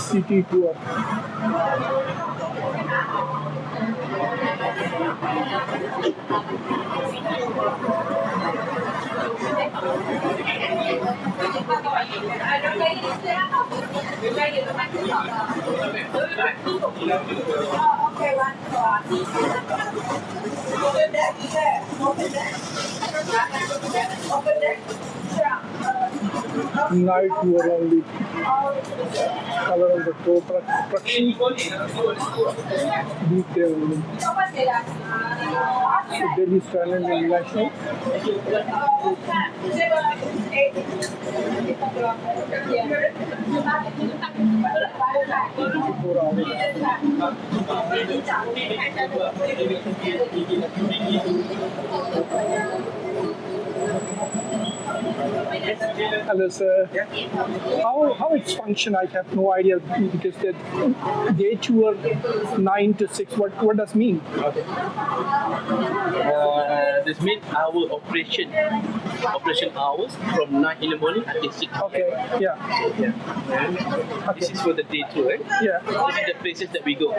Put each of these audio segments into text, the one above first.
City tour. Night tour only. Color of the tour truck sheet. Detail only. So Delhi Skyline International. 24 hours. Hello, sir. How it's function? I have no idea because the day tour 9 to 6. What does mean? Okay. This means our operation hours from 9 in the morning until 6. Okay. Yeah. This is for the day tour, right? Yeah. This is the places that we go.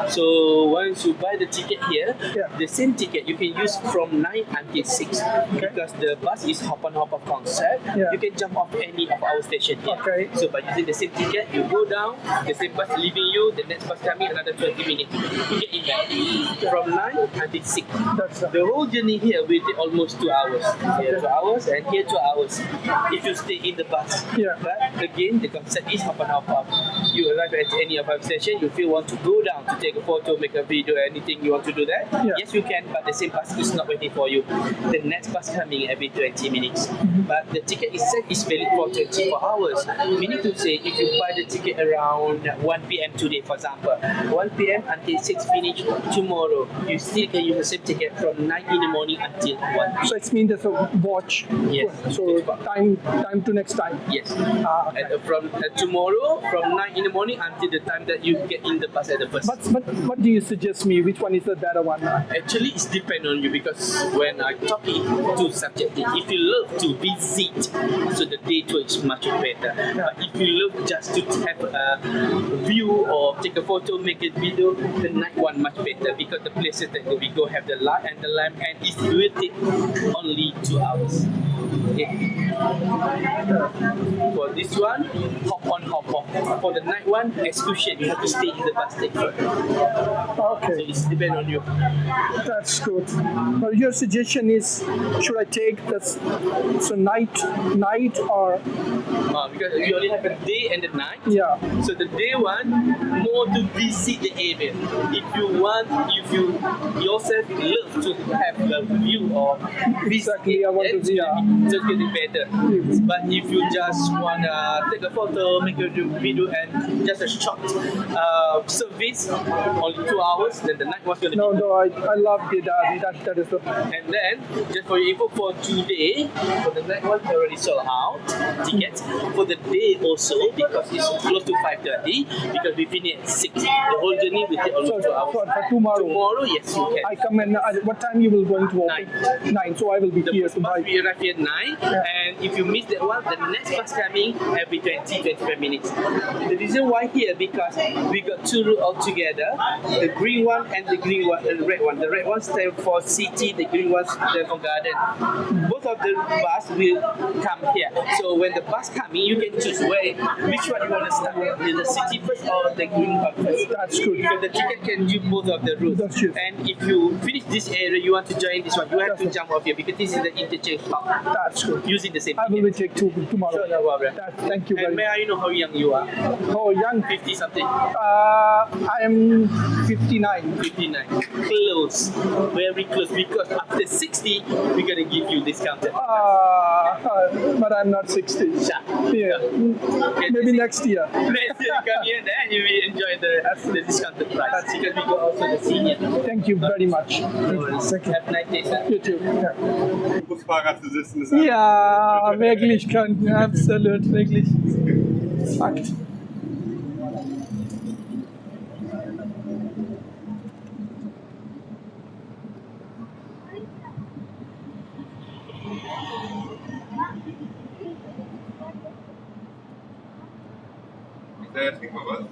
So once you buy the ticket here, Yeah. the same ticket you can use from 9 until 6 because the bus is hop on hop off concept. Yeah. You can jump off any of our station here. Okay. So by using the same ticket, you go down, the same bus leaving you, the next bus coming another 20 minutes. You get in there from 9 until 6. That's The whole journey here will take almost 2 hours. Here 2 hours and here 2 hours if you stay in the bus. Yeah. But again, the concept is hop on hop off. You arrive at any of our station, you feel want to go down to take a photo, make a video, anything you want to do that. Yeah. Yes, you can, but the same bus is not waiting for you. The next bus coming every 20 minutes. But the ticket itself is valid for 24 hours. Meaning to say, if you buy the ticket around 1 p.m. today, for example, 1 p.m. until 6 finish tomorrow, you still can use the same ticket from 9 in the morning until 1 So it means there's a watch. Yes. So time to next time. Yes. Okay. And from tomorrow, from 9 in the morning until the time that you get in the bus at the first. But what do you suggest me? Which one is the better one? Actually, it's depend on you because when I talking to subjective, if you love to visit, so the day tour is much better. But if you love just to have a view or take a photo, make a video, the night one much better because the places that we go have the light and the lamp and it will take only 2 hours. Okay. For this one, hop on, hop off. For the night one, excursion, you have to stay in the bus station. So Okay, it's depend on you. that's good. But your suggestion is, should I take this? So night or Because you only have a day and a night. yeah? So the day one, more to visit the area. If you yourself love to have a view or visit, Exactly, I want to see, yeah. Just getting better. But if you just wanna take a photo, make a video, and just a short service, only 2 hours, then the night was gonna No, be. I love that is the And then, just for your info, for today, for the night one, already sold out tickets. For the day also, because it's close to 5:30, because we finish at 6. The whole journey will take so almost 2 hours. for tomorrow. Tomorrow, yes, you can. I come and what time you will going to open? 9. So I will be The here first bus tomorrow. we arrive here at 9, and if you miss that one, the next bus coming every 20-25 minutes. The reason why here, because we got 2 routes altogether, the green one and the green one and the red one. The red one stands for city, the green one stands for garden. Both of the bus will come here. So when the bus coming, you can choose which one you want to start. In the city first or the green one first. That's good. Because the ticket can do both of the routes. That's true. And if you finish this area, you want to join this one, you have to That's jump off here because this is the interchange stop. That's good. Using the same I will ticket. be take tomorrow. Sure, no problem. Thank you very And may much. I know how young you are? Oh, young. 50 something. I am 59. 59. Close. Very close because after 60, we're going to give you discounted. But I'm not 60. Yeah. Yeah. Okay, Maybe next year. Next year you come here, then you will enjoy the discounted price because we got also the senior. Thank you very much. No worries. Thank you. Have a nice day, sir. You too. Yeah. Busfahrer zu sitzen ist Ja, wirklich kann. Absolut, wirklich. Fakt. der plastic covers.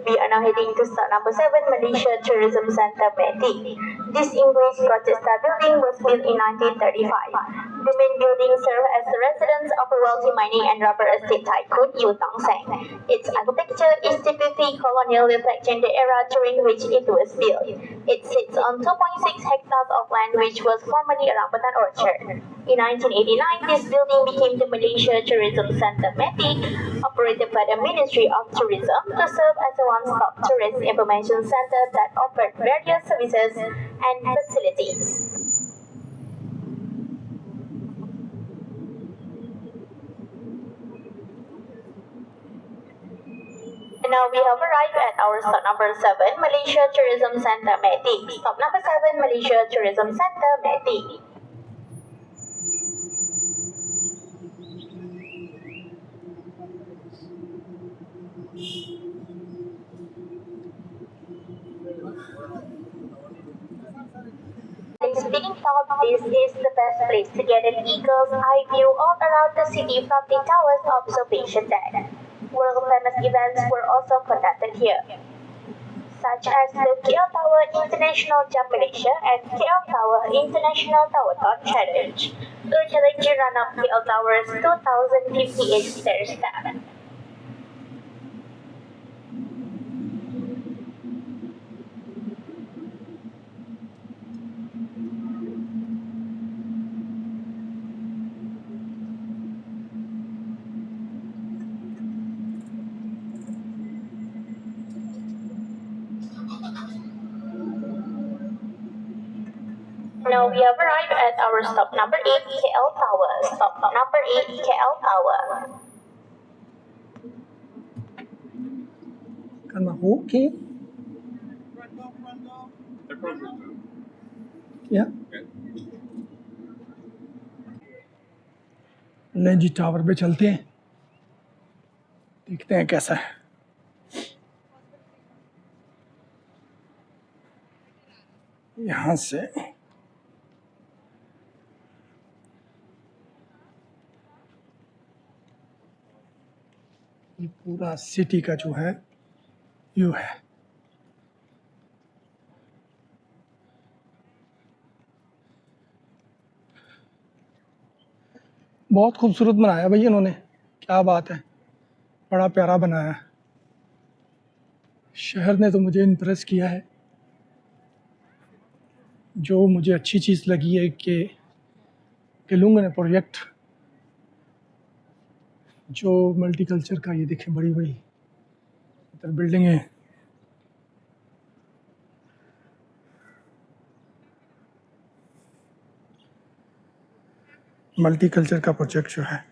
We are now heading to stop number 7, Malaysia Tourism Centre, Meti. This English cottage-style building was built in 1935. The main building served as the residence of a wealthy mining and rubber estate tycoon Yu Tong-seng. Its architecture is typically colonial, reflecting the era during which it was built. It sits on 2.6 hectares of land which was formerly a rambutan orchard. In 1989, this building became the Malaysia Tourism Centre, Meti, operated by the Ministry of Tourism to serve as a one-stop tourist information center that offered various services and facilities. And now we have arrived at our stop number 7, Malaysia Tourism Centre, Meti. Stop number 7, Malaysia Tourism Centre, Meti. Speaking of, this is the best place to get an eagle's eye view all around the city from the tower's observation deck. World-famous events were also conducted here, such as the KL Tower International Jump Malaysia and KL Tower International Tower-Thon Challenge, to challenge you run up KL Tower's 2,058 stair step. Now we have arrived at our stop number 8, KL Tower. Stop number 8, KL Tower. Kan maar okay. या लें जी tower पे चलते हैं, देखते हैं कैसा है। यहाँ से ये पूरा सिटी का जो है व्यू है। बहुत खूबसूरत बनाया भाई इन्होंने, क्या बात है, बड़ा प्यारा बनाया है। शहर ने तो मुझे इम्प्रेस किया है। जो मुझे अच्छी चीज़ लगी है कि केलुंग ने प्रोजेक्ट जो मल्टीकल्चर का, ये देखें बड़ी बड़ी इधर बिल्डिंगें, मल्टीकल्चर का प्रोजेक्ट जो है।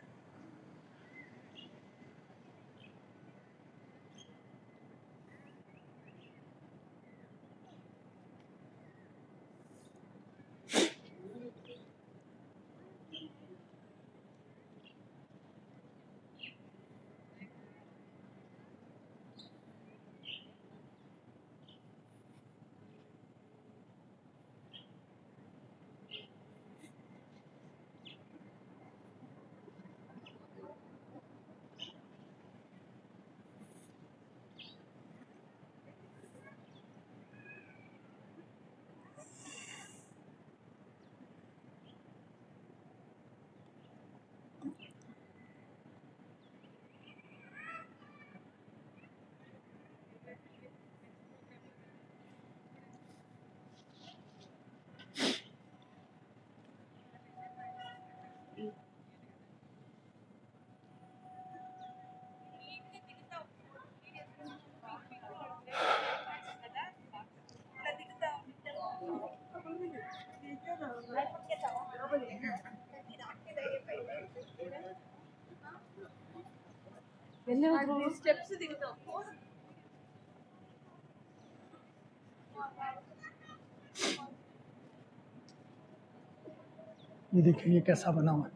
ये देखिए ये कैसा बना हुआ है।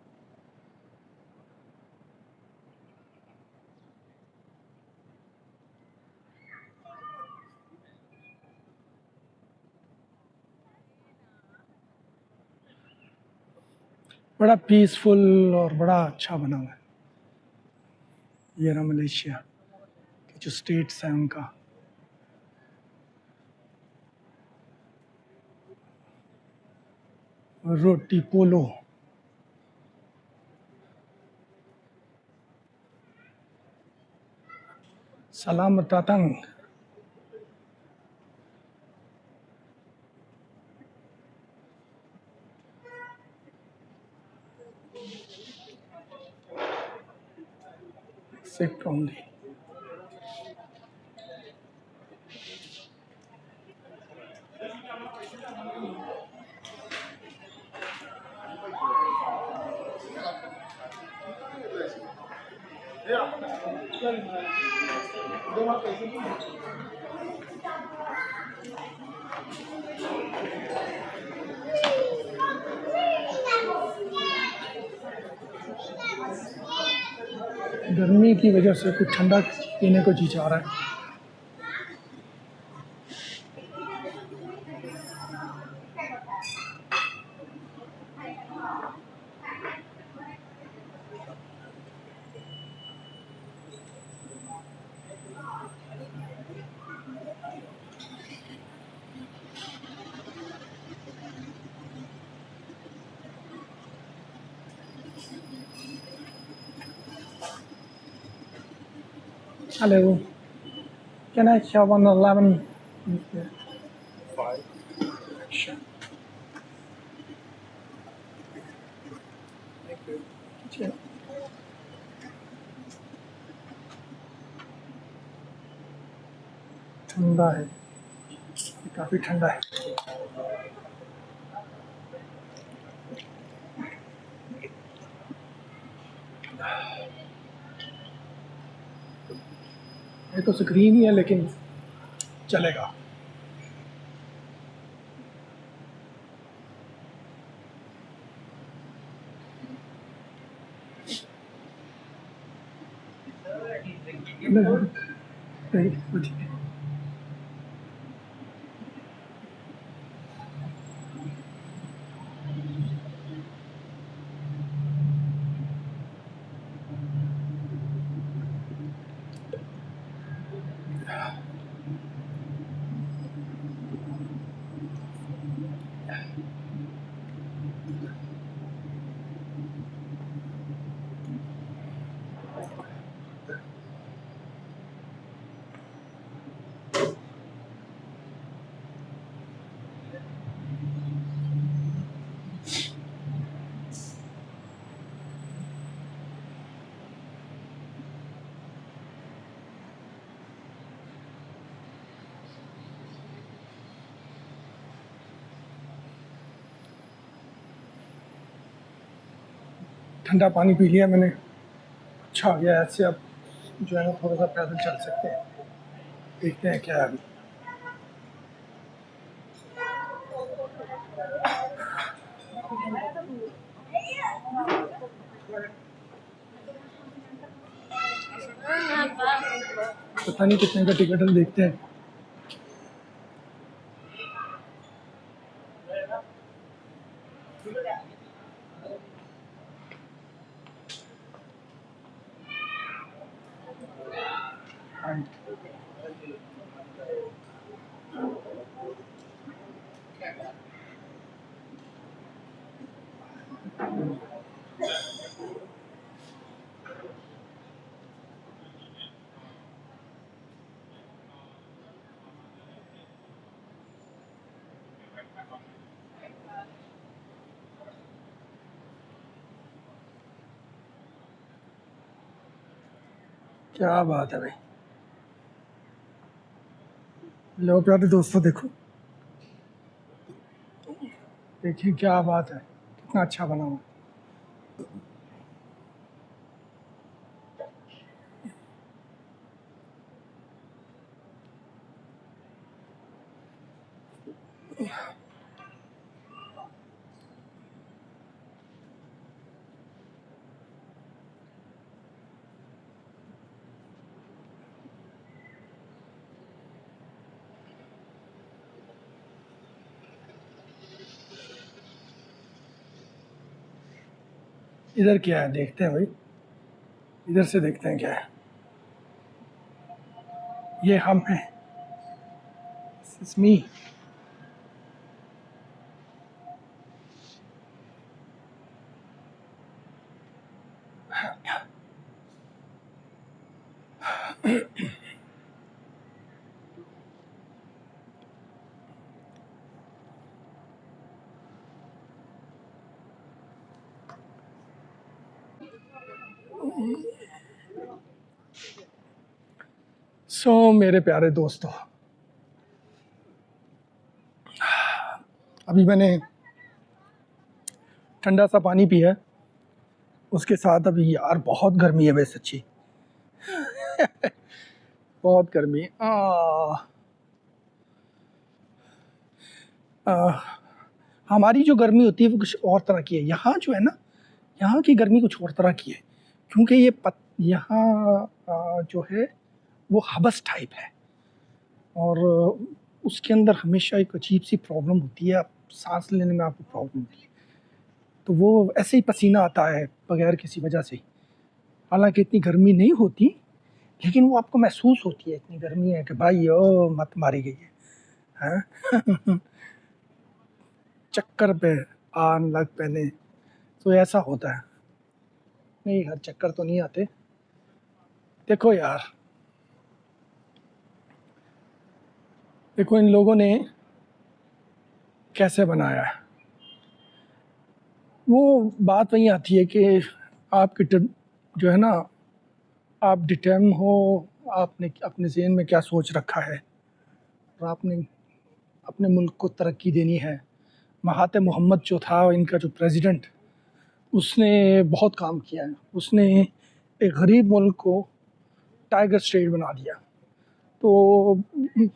बड़ा पीसफुल और बड़ा अच्छा बना हुआ है। ये रहा मलेशिया के जो स्टेट्स हैं उनका। रोटी पोलो, सलाम तातंग, एक्सेप्ट ओनली। गर्मी की वजह से कुछ ठंडा पीने को जी चाह रहा है। Hello, can I have one lemon? Five. Sure. Sure. ठंडा है, काफी ठंडा है। ये तो स्क्रीन ही है लेकिन चलेगा। नहीं, ठीक है। ठंडा पानी पी लिया मैंने, अच्छा हो गया। ऐसे अब जो है ना थोड़ा सा पैदल चल सकते हैं। देखते हैं क्या है अभी। पता नहीं कितने का टिकट है, देखते हैं। क्या बात है भाई। लो प्यारे दोस्तों, देखो देखिए क्या बात है, कितना अच्छा बना हुआ। इधर क्या है देखते हैं भाई, इधर से देखते हैं क्या है। ये हम हैं, This is me. मेरे प्यारे दोस्तों, अभी मैंने ठंडा सा पानी पिया, उसके साथ अभी यार बहुत गर्मी है भाई, सच्ची बहुत गर्मी है। हमारी जो गर्मी होती है वो कुछ और तरह की है। यहाँ जो है ना, यहाँ की गर्मी कुछ और तरह की है, क्योंकि यहाँ जो है वो हबस टाइप है, और उसके अंदर हमेशा एक अजीब सी प्रॉब्लम होती है, आप सांस लेने में आपको प्रॉब्लम होती है, तो वो ऐसे ही पसीना आता है बगैर किसी वजह से। हालांकि इतनी गर्मी नहीं होती, लेकिन वो आपको महसूस होती है इतनी गर्मी है कि भाई ओ मत मारी गई है, हैं? चक्कर पे आन लग पहने, तो ऐसा होता है। नहीं, हर चक्कर तो नहीं आते। देखो यार, देखो इन लोगों ने कैसे बनाया है। वो बात वहीं आती है कि आपकी जो है ना, आप डिटर्म हो, आपने अपने ज़हन में क्या सोच रखा है, और आपने अपने मुल्क को तरक्की देनी है। महातिर मोहम्मद जो था, इनका जो प्रेसिडेंट, उसने बहुत काम किया है। उसने एक गरीब मुल्क को टाइगर स्टेट बना दिया। तो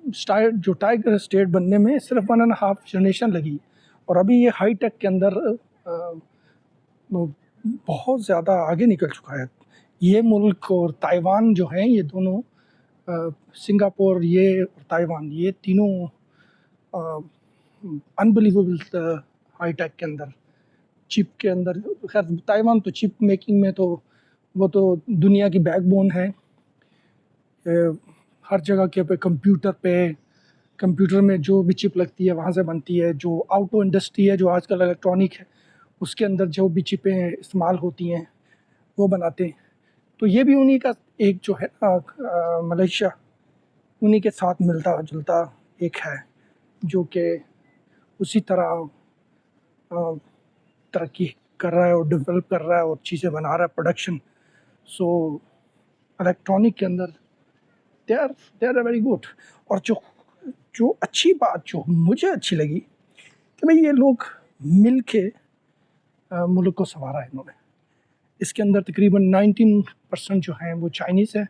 जो टाइगर स्टेट बनने में सिर्फ 1.5 जनरेशन लगी, और अभी ये हाई टेक के अंदर बहुत ज़्यादा आगे निकल चुका है। ये मुल्क और ताइवान जो हैं, ये दोनों सिंगापुर, ये और ताइवान, ये तीनों अनबिलीवेबल हाई टेक के अंदर, चिप के अंदर। खैर ताइवान तो चिप मेकिंग में तो वो तो दुनिया की बैकबोन है। हर जगह के पे कंप्यूटर में जो भी चिप लगती है वहाँ से बनती है। जो ऑटो इंडस्ट्री है, जो आजकल इलेक्ट्रॉनिक है, उसके अंदर जो भी चिपें इस्तेमाल होती हैं वो बनाते हैं। तो ये भी उन्हीं का एक जो है मलेशिया, उन्हीं के साथ मिलता जुलता एक है, जो कि उसी तरह तरक्की कर रहा है और डेवलप कर रहा है और चीज़ें बना रहा है, प्रोडक्शन। सो इलेक्ट्रॉनिक के अंदर दे आर वेरी गुड। और जो अच्छी बात जो मुझे अच्छी लगी कि भाई ये लोग मिल के मुल्क को संवारा है इन्होंने। इसके अंदर तकरीबन 19% जो हैं वो चाइनीज़ है,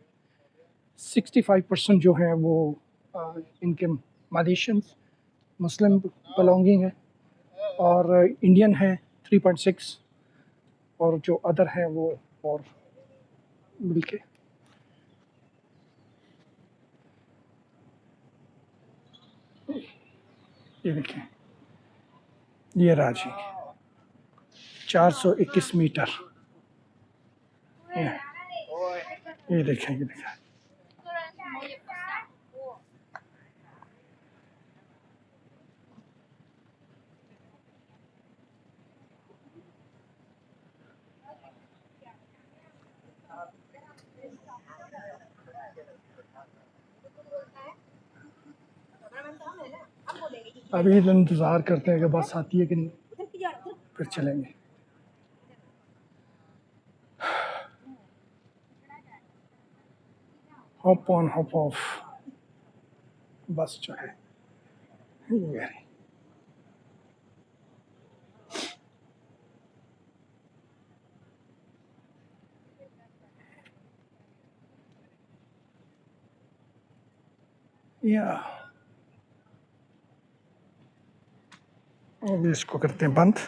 65% जो हैं वो इनके मलेशियंस मुस्लिम बिलोंगिंग है, और इंडियन है 3.6, और जो अदर हैं वो और मिल के। ये देखें, ये राजी 421 मीटर। ये देखें, ये देखें। अभी तो इंतज़ार करते हैं कि बस आती है कि नहीं, फिर चलेंगे। हॉप ऑन हॉप ऑफ बस जो है ये है। या अभी इसको करते हैं बंद।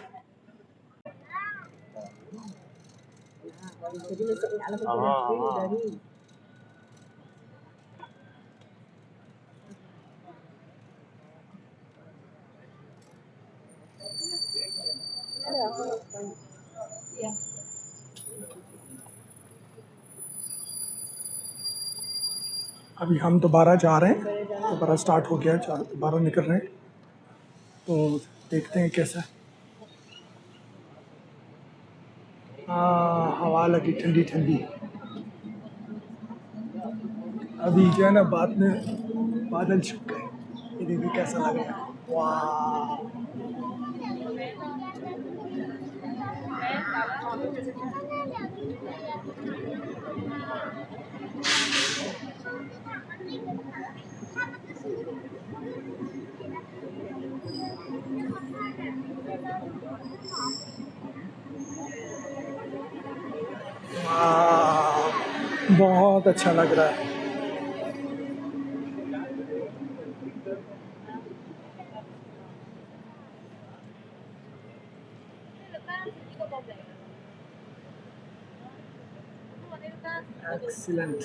अभी हम दोबारा जा रहे हैं, दोबारा स्टार्ट हो गया है, दोबारा निकल रहे हैं, तो देखते हैं कैसा है। हाँ, हवा लगी ठंडी ठंडी। अभी जो है ना बाद में बादल छुप गए, ये देखिए कैसा लग रहा है। वाह, वाह, बहुत अच्छा लग रहा है। एक्सीलेंट,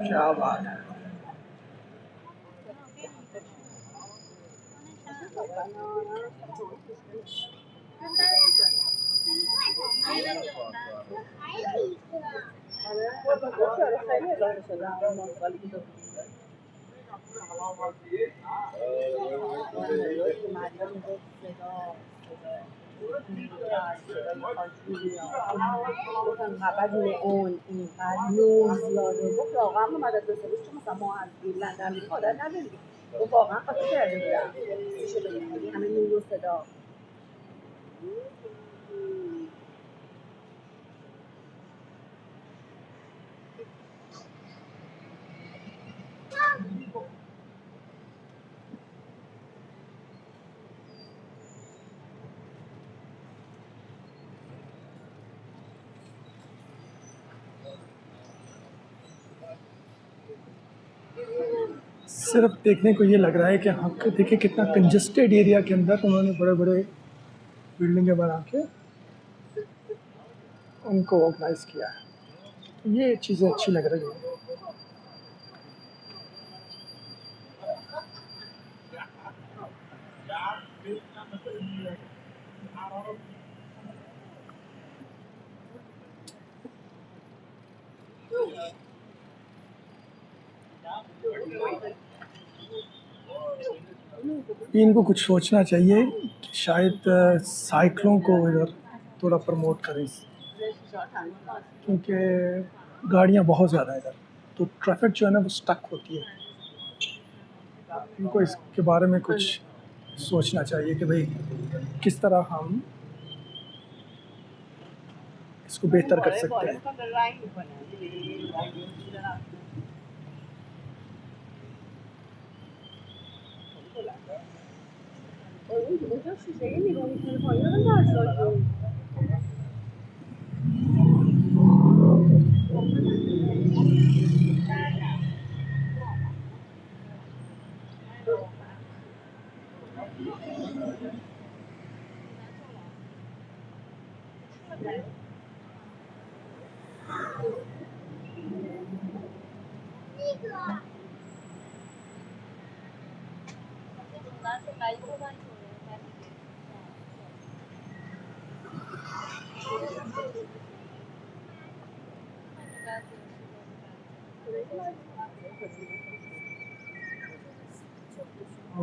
क्या बात है। انقدر بعد نئون اینقدر نور زیاده گفت واقعا ما مدد داشته چون مثلا ما از ایرلند امریکا عادت نداریم گفت واقعا خاطر کرده بودم میشه بگیم همه نور و صدا सिर्फ देखने को ये लग रहा है कि हाँ, देखिए कितना कंजस्टेड एरिया के अंदर उन्होंने बड़े बड़े बिल्डिंगें बना के उनको ऑर्गेनाइज किया है। ये चीज़ें अच्छी लग रही हैं। इनको कुछ सोचना चाहिए कि शायद साइकिलों को इधर थोड़ा प्रमोट करें, क्योंकि गाड़ियाँ बहुत ज़्यादा है इधर, तो ट्रैफिक जो है ना वो स्टक होती है। इनको इसके बारे में कुछ सोचना चाहिए कि भाई किस तरह हम इसको बेहतर कर सकते हैं। اونجا شیشه نگاه میکنه پایین رو درساتی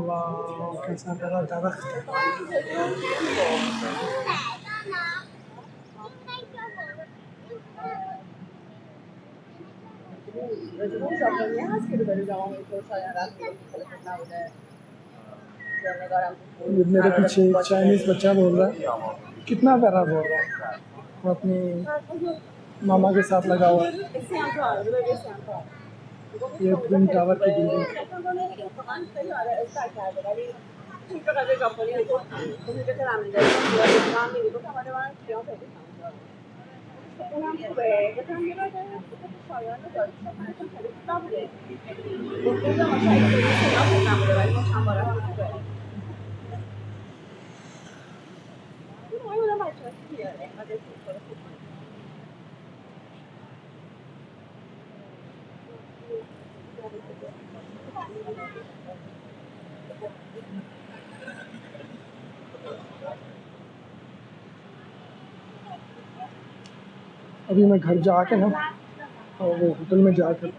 वाह, कैसा बड़ा दरख्त है। اون ژاپنی هست که رو بری جوان تو شاید رفت خودت نبوده ये मेरे पीछे एक चाइनीज बच्चा बोल रहा है, कितना प्यारा बोल रहा है। वो अपनी मामा के साथ लगा हुआ है। ये ट्विन टावर की building pulang kue, kita ambil aja kita percaya itu dari sana itu dari kita boleh. Mungkin sama saya itu saya pernah berani sama orang kue. Itu mau udah macam dia, ada itu kalau अभी मैं घर जाके ना और वो hotel में जाकर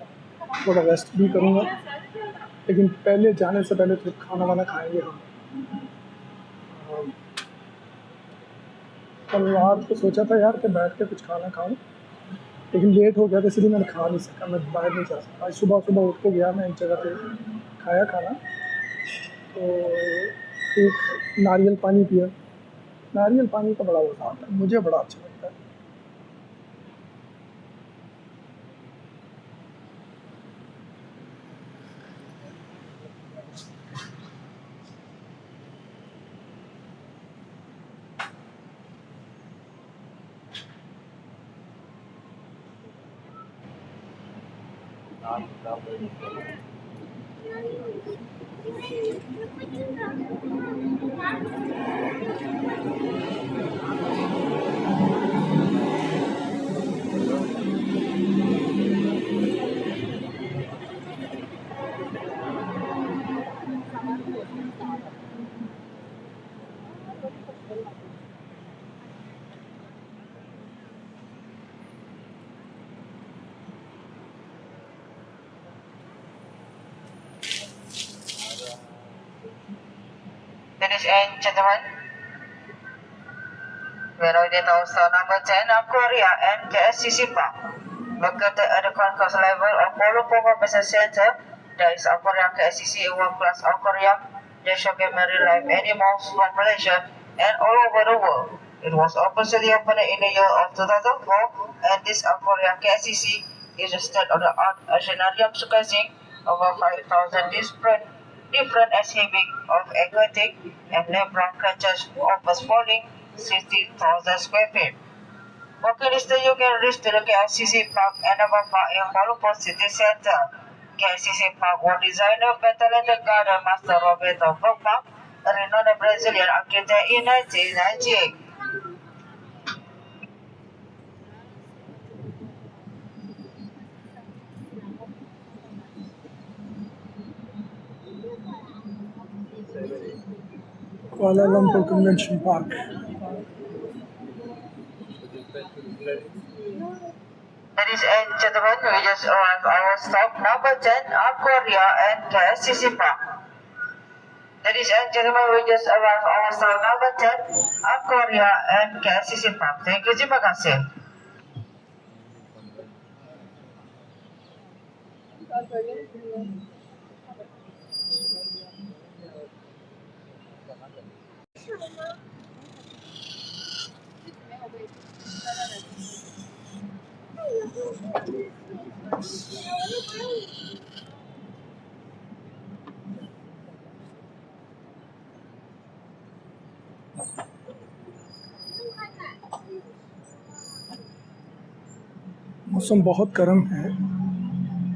थोड़ा रेस्ट भी करूँगा, लेकिन पहले जाने से पहले तो खाना वाना खाएंगे हम। कल रात को सोचा था यार कि बैठ के कुछ खाना खाऊं, लेकिन लेट हो गया था इसलिए मैंने खा नहीं सका, मैं बाहर नहीं जा सका। आज सुबह सुबह उठ के गया मैं एक जगह पे, खाया खाना, तो एक नारियल पानी पिया। नारियल पानी का बड़ा मज़ा आता है, मुझे बड़ा अच्छा लगता है। Ladies and gentlemen, we are already at also number 10 of Korea and KSCC Park. Located at the concourse level of Polo Business Center, there is a Korea KSCC World Class of Korea. They showcase marine life animals from Malaysia and all over the world. It was officially opened in the year of 2004, and this Korea KSCC is a state-of-the-art oceanarium showcasing over 5,000 different exhibits of aquatic and land creatures offers falling 60,000 square feet. Walking distance you can reach to the KLCC Park and Park in Kuala City Center. KLCC Park was designed by talented garden master Roberto Brockman, a renowned Brazilian architect in 1998. Kuala Lumpur Convention Park. Ladies and gentlemen, we just arrived our stop number 10 of Korea and KLCC Park. Ladies and gentlemen, we just arrived our stop number 10 of Korea and KLCC Park. Thank you, terima kasih. मौसम बहुत गर्म है,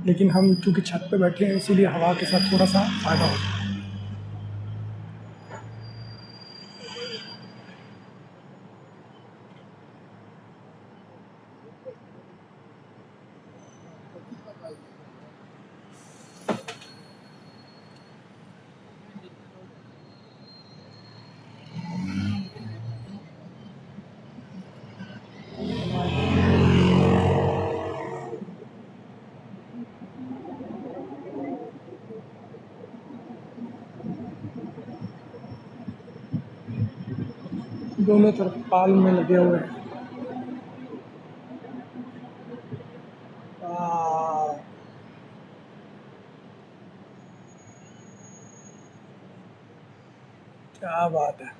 लेकिन हम चूँकि छत पे बैठे हैं इसीलिए हवा के साथ थोड़ा सा फ़ायदा हो जाए। दोनों तरफ पाल में लगे हुए हैं। क्या बात है।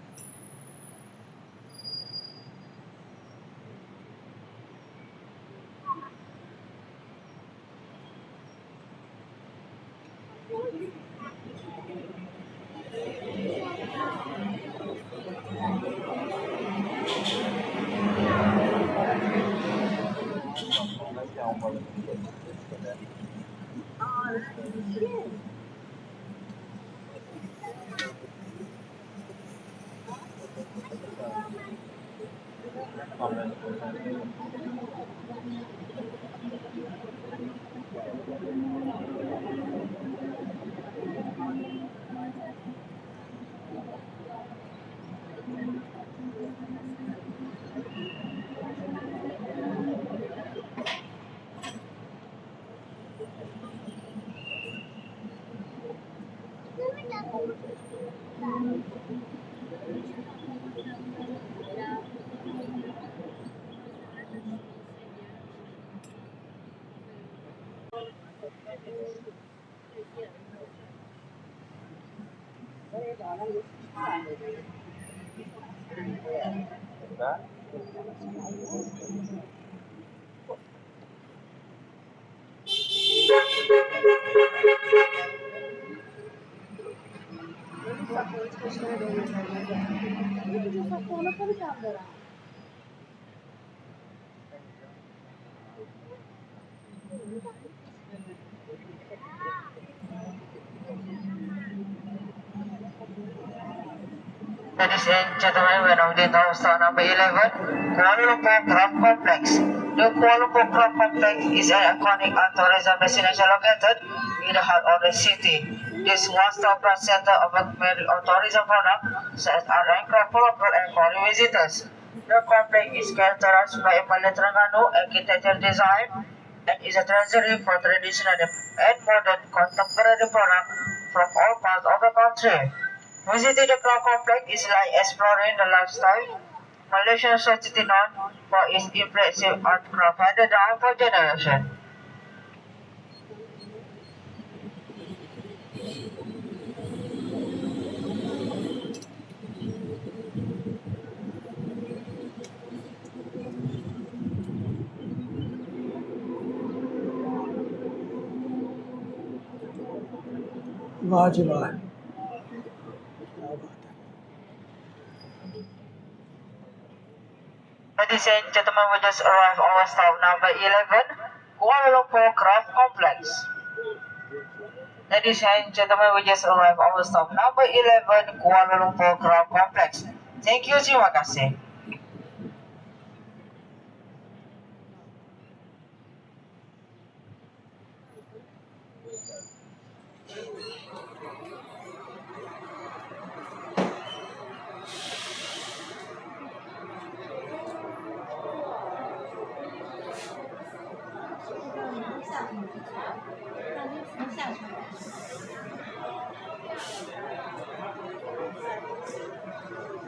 Ladies and gentlemen, we're now within the stop number 11, Kuala Lumpur Craft Complex. The Kuala Lumpur Craft Complex is an iconic art tourism destination located in the heart of the city. This one-stop brand center of tourism products such as art and craft for local and foreign visitors. The complex is characterized by a Palais Terengganu architectural design and is a treasury for traditional and modern contemporary products from all parts of the country. Visiting the Craft Complex is like exploring the lifestyle Malaysian society known for its impressive art craft handed down for generations. वाह जी वाह, क्या बात है। Ladies and gentlemen, we just arrived our stop number 11, Kuala Lumpur Craft Complex. Ladies and gentlemen, we just arrived our stop number 11, Kuala Lumpur Craft Complex. Thank you, terima kasih.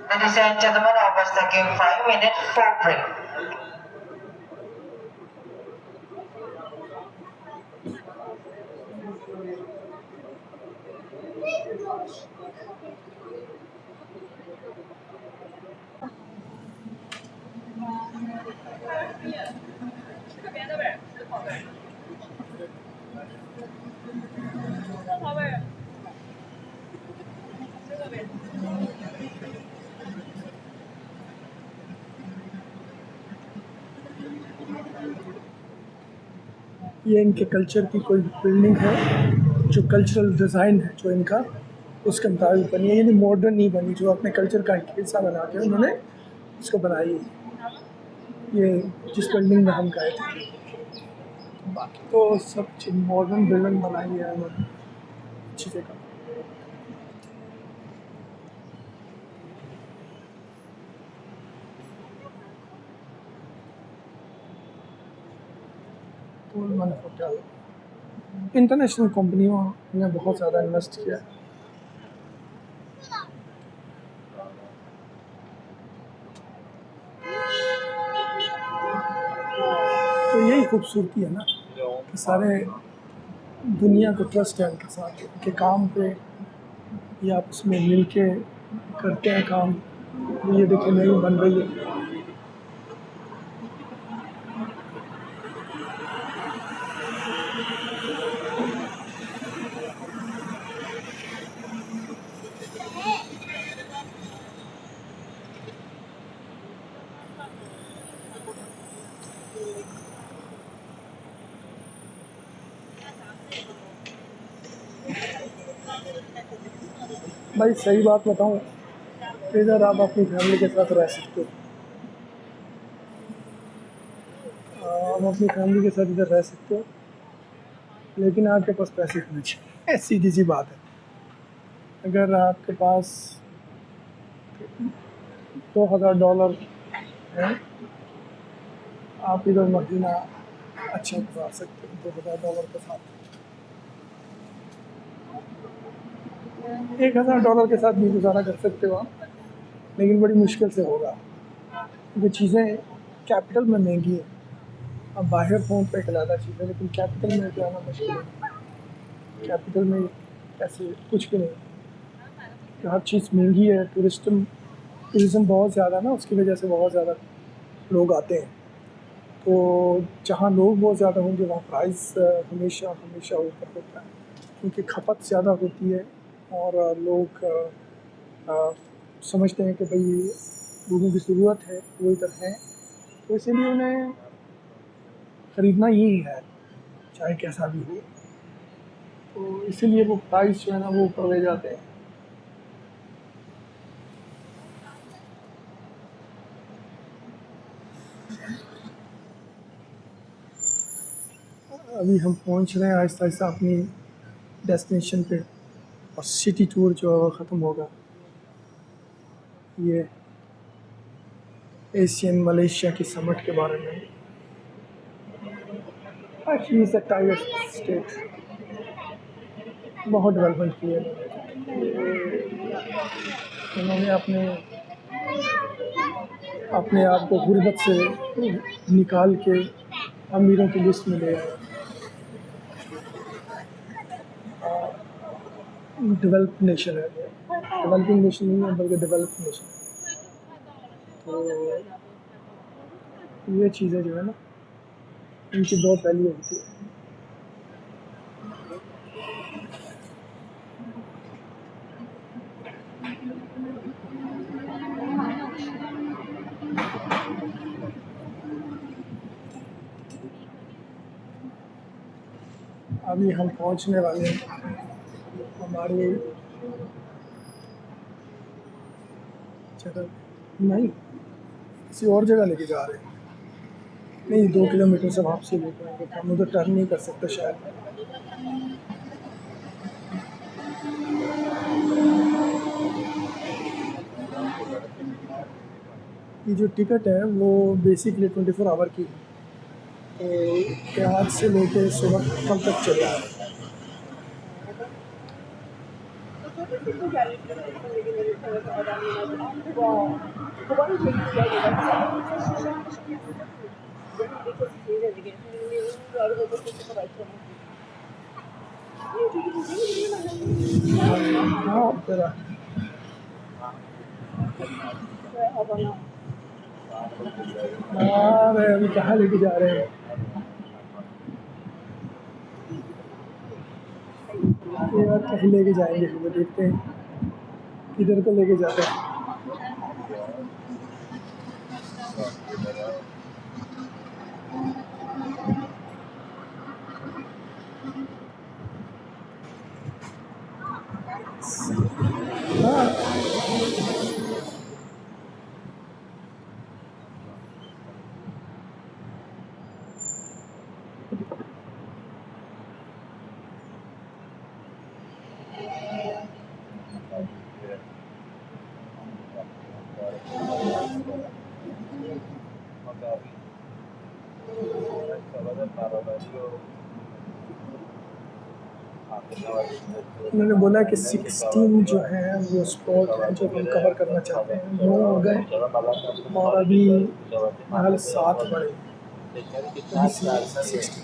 Ladies and gentlemen, I was taking 5 minutes for break. ये इनके culture की कोई building है, जो cultural design है जो इनका उसके मुताबिक बनी है, यानी मॉडर्न नहीं बनी, जो अपने कल्चर का एक हिस्सा बना के उन्होंने इसको बनाई है। ये जिस बिल्डिंग में हम गए थे, बाकी तो सब मॉडर्न बिल्डिंग बनाई है उन्होंने अच्छी जगह। इंटरनेशनल कंपनियों ने बहुत ज़्यादा इन्वेस्ट किया। तो यही खूबसूरती है ना कि सारे दुनिया को ट्रस्ट है उनके साथ, उनके काम पे या आपस में मिल के करते हैं काम। ये देखिए नई बन रही है। भाई सही बात बताऊँ, इधर आप अपनी फैमिली के साथ रह सकते हो, आप अपनी फैमिली के साथ इधर रह सकते हो, लेकिन आपके पास पैसे होने चाहिए। सीधी सी बात है। अगर आपके पास $2000 है, आप इधर महीना अच्छा गुजार सकते हो $2000 के साथ। $1000 के साथ भी गुजारा कर सकते हो आप, लेकिन बड़ी मुश्किल से होगा, क्योंकि चीज़ें कैपिटल में महंगी है। अब बाहर फ़ोन पे खिलाता चीज़ें, लेकिन कैपिटल में जाना मुश्किल है। कैपिटल में ऐसे कुछ भी नहीं, तो हर चीज़ महंगी है। टूरिज़्म बहुत ज़्यादा ना, उसकी वजह से बहुत ज़्यादा लोग आते हैं। तो जहाँ लोग बहुत ज़्यादा होंगे वहाँ प्राइस हमेशा हमेशा ऊपर होता है, क्योंकि खपत ज़्यादा होती है और लोग समझते हैं कि भाई लोगों की ज़रूरत है, वो इधर हैं, तो इसीलिए उन्हें ख़रीदना ही है, चाहे कैसा भी हो। तो इसीलिए वो प्राइस जो है ना वो ऊपर ले जाते हैं। अभी हम पहुंच रहे हैं आहिस्ता आहिस्ता अपनी डेस्टिनेशन पे, और सिटी टूर जो है वो ख़त्म होगा। ये एशियन मलेशिया की समिट के बारे में। Actually is a tiger state, बहुत डेवलपमेंट की है उन्होंने। अपने अपने आप को गुर्बत से निकाल के अमीरों की लिस्ट में ले आए। डेवलप्ड नेशन है, डेवलपिंग नेशन नहीं है बल्कि डेवलप्ड नेशन। तो ये चीज़ें जो है ना, इनकी दो पहलू होती है। अभी हम पहुंचने वाले हैं हमारी जगह, नहीं किसी और जगह लेके जा रहे हैं। नहीं, 2 किलोमीटर से वापसी लेके आएंगे, हम उधर टर्न नहीं कर सकते शायद। ये जो टिकट है वो बेसिकली 24 आवर की है, तो आज से लेके सुबह कल तक चला है। हाँ तेरा अरे अभी कहाँ लेके जा रहे हैं? ये बात कहीं लेके जाएंगे, वो देखते हैं किधर को लेके जाते हैं। हाँ उन्होंने बोला कि 16 जो है वो स्पॉट है जो हम कवर करना चाहते हैं। 9 हो गए और अभी फिलहाल 7 बड़े, अभी 16।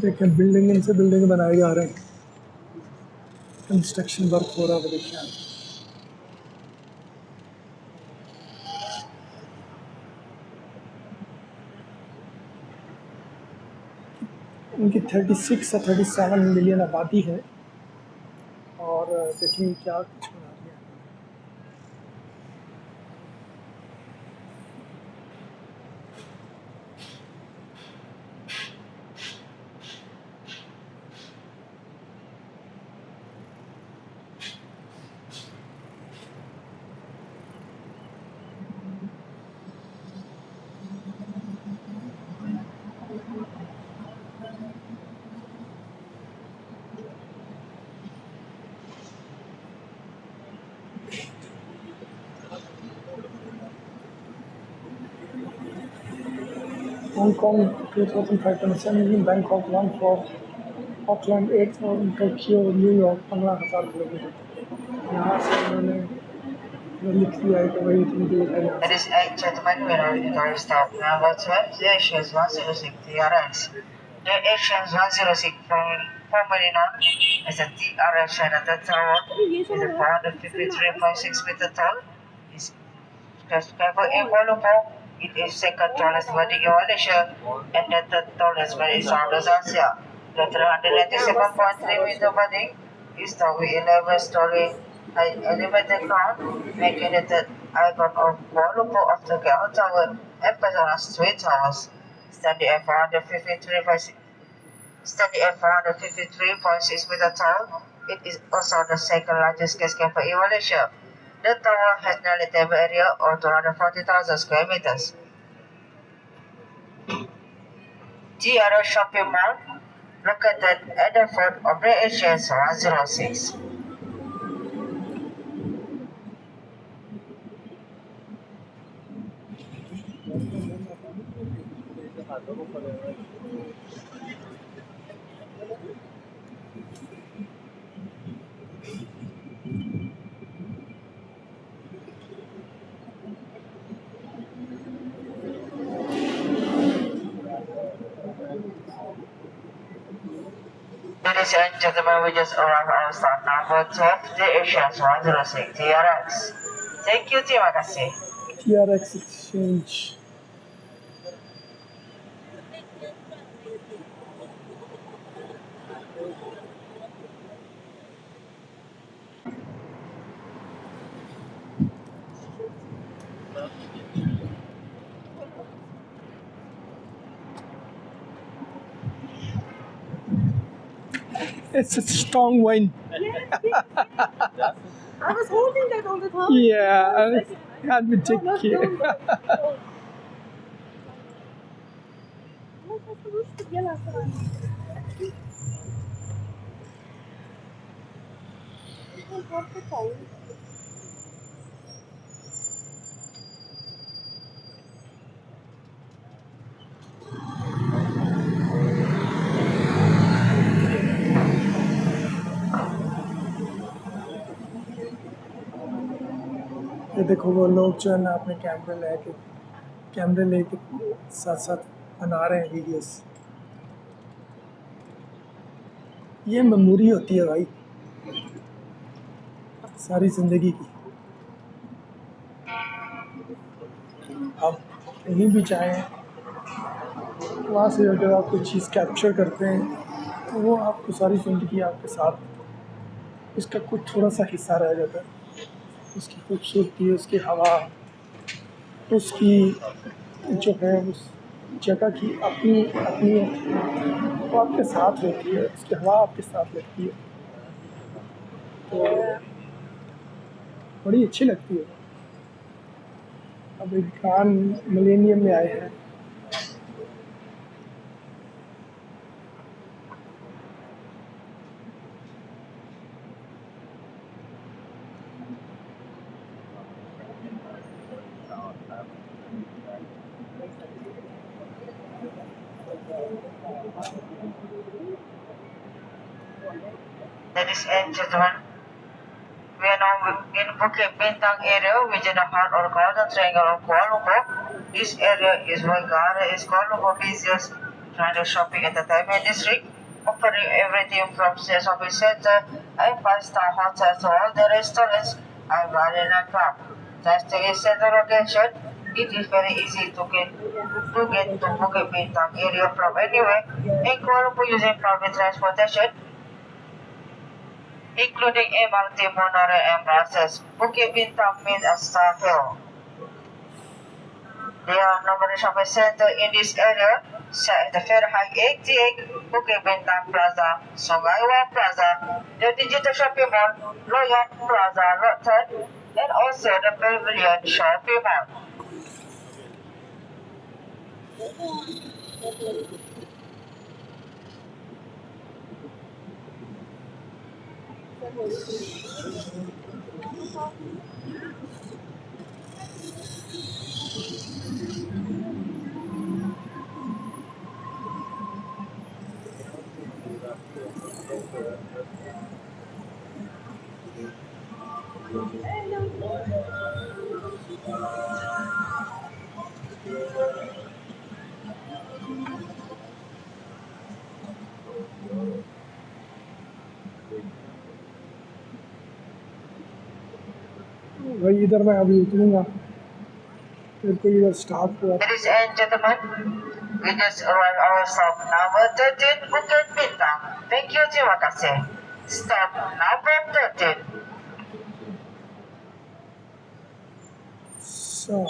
देखिए बिल्डिंग इनसे बिल्डिंग बनाए जा रहे हैं, कंस्ट्रक्शन वर्क हो रहा है, देखिए आप। इनकी 36 या 37 मिलियन आबादी है और देखिए क्या कुछ बना रही है। Hong Kong 2,507 million, Bangkok 1 for Auckland 8,000, Tokyo, New York 15,000 kilometre. यहाँ से उन्होंने जो लिख दिया है कि वही इतनी दूर है यहाँ से। Ladies and gentlemen, we are ready to stop. Number 12, the Asians 106 TRX. The Asians 106 formerly known as the TRX Chinatown Tower is a 453.6 meter tall. Is skyscraper in Kuala Lumpur. It is second tallest building in Malaysia and the third tallest building in Southeast Asia. The 397.3 meter building is the 11-story elevated ground, making it the icon of Kuala Lumpur of the Ground Tower and Petronas Twin Towers. Standing at 453.6 meter tall, it is also the second largest skyscraper in Malaysia. The tower has nearly table area of 240,000 square meters. TRX Shopping Mall, located at the foot of the Asians 106. Ladies and gentlemen, we just arrived on start number 12, the Asians 106 TRX. Thank you, terima kasih. TRX Exchange। It's a strong wine. I was holding that all the time. Yeah, had me take care. ये देखो वो लोग जो है ना अपने कैमरे लेके साथ साथ बना रहे हैं वीडियोस। ये मेमोरी होती है भाई सारी ज़िंदगी की। आप कहीं भी चाहें वहाँ से अगर आप कोई चीज़ कैप्चर करते हैं तो वो आपको सारी ज़िंदगी आपके साथ उसका कुछ थोड़ा सा हिस्सा रह जाता है। उसकी खूबसूरती, उसकी हवा, उसकी जो है उस जगह की अपनी अपनी वो आपके साथ रहती है, उसकी हवा आपके साथ लगती है तो बड़ी अच्छी लगती है। अब इमरान मिलेनियम में आए हैं। Ladies and gentlemen, we are now in Bukit Bintang area, which is the heart of the Golden Triangle of Kuala Lumpur. This area is why Gara is called for busiest China shopping entertainment district, offering everything from the shopping center and five-star hotels to all the restaurants and garden and park. Thanks to its center location, it is very easy to get to Bukit Bintang area from anywhere, in Kuala Lumpur using public transportation, including MRT, monorail, and buses. Bukit Bintang means a star hill. There are numerous shopping centers in this area, such as the Fairhigh 88, Bukit Bintang Plaza, Sungaiwan Plaza, the Digital Shopping Mall, Loyang Plaza, Lot 10, and also the Pavilion Shopping Mall. भाई इधर मैं अभी उतरूंगा, फिर कोई इधर staff हुआ। Ladies and gentlemen, we just arrived our stop number 13, Bukit Bintang. Thank you, terima kasih. Stop number 13. So